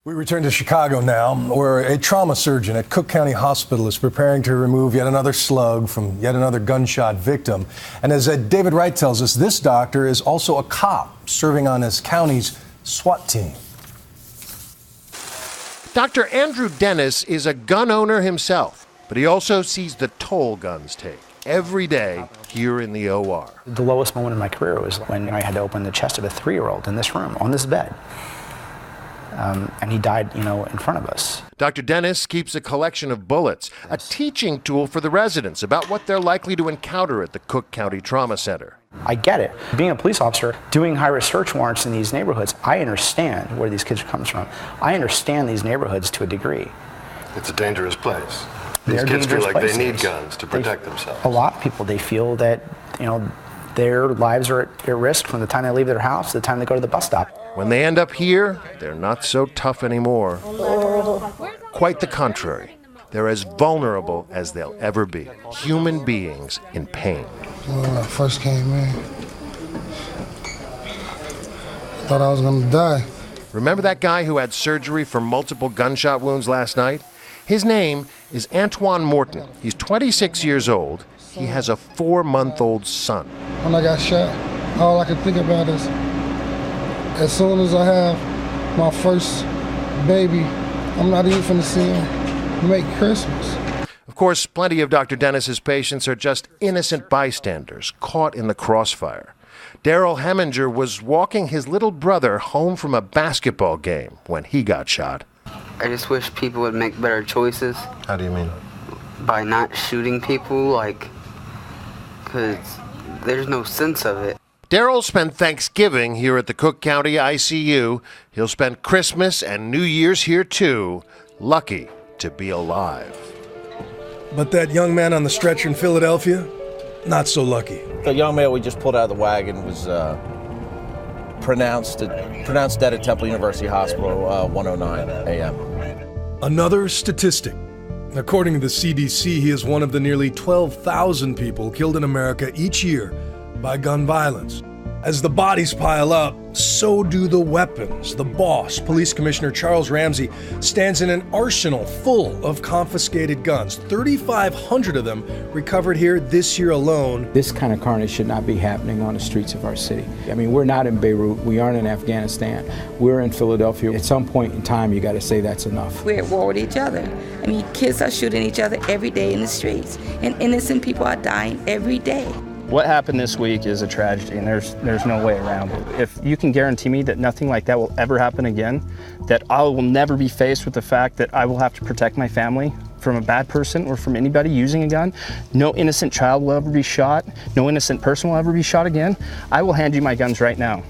We return to Chicago now, where a trauma surgeon at Cook County Hospital is preparing to remove yet another slug from yet another gunshot victim. And as David Wright tells us, this doctor is also a cop serving on his county's SWAT team. Dr. Andrew Dennis is a gun owner himself, but he also sees the toll guns take every day here in the OR. The lowest moment in my career was when I had to open the chest of a 3-year-old in this room, on this bed. And he died, in front of us. Dr. Dennis keeps a collection of bullets, a teaching tool for the residents about what they're likely to encounter at the Cook County Trauma Center. I get it. Being a police officer, doing high-risk search warrants in these neighborhoods, I understand where these kids are coming from. I understand these neighborhoods to a degree. It's a dangerous place. These kids feel like they need guns to protect themselves. A lot of people, they feel that, their lives are at risk from the time they leave their house to the time they go to the bus stop. When they end up here, they're not so tough anymore. Quite the contrary. They're as vulnerable as they'll ever be. Human beings in pain. When I first came in, I thought I was going to die. Remember that guy who had surgery for multiple gunshot wounds last night? His name is ANTAWAN Morton. He's 26 years old. He has a 4-month-old son. When I got shot, all I could think about is, as soon as I have my first baby, I'm not even finna see him make Christmas. Of course, plenty of Dr. Dennis's patients are just innocent bystanders caught in the crossfire. DARYL HEMMINGER was walking his little brother home from a basketball game when he got shot. I just wish people would make better choices. How do you mean? By not shooting people, because there's no sense of it. DARYL spent Thanksgiving here at the Cook County ICU. He'll spend Christmas and New Year's here too, lucky to be alive. But that young man on the stretcher in Philadelphia, not so lucky. The young man we just pulled out of the wagon was pronounced dead at Temple University Hospital 1:09 a.m. Another statistic. According to the CDC, he is one of the nearly 12,000 people killed in America each year by gun violence. As the bodies pile up, so do the weapons. The boss, Police Commissioner Charles Ramsey, stands in an arsenal full of confiscated guns. 3,500 of them recovered here this year alone. This kind of carnage should not be happening on the streets of our city. I mean, we're not in Beirut, we aren't in Afghanistan, we're in Philadelphia. At some point in time, you got to say that's enough. We're at war with each other. I mean, kids are shooting each other every day in the streets, and innocent people are dying every day. What happened this week is a tragedy, and there's no way around it. If you can guarantee me that nothing like that will ever happen again, that I will never be faced with the fact that I will have to protect my family from a bad person or from anybody using a gun, no innocent child will ever be shot, no innocent person will ever be shot again, I will hand you my guns right now.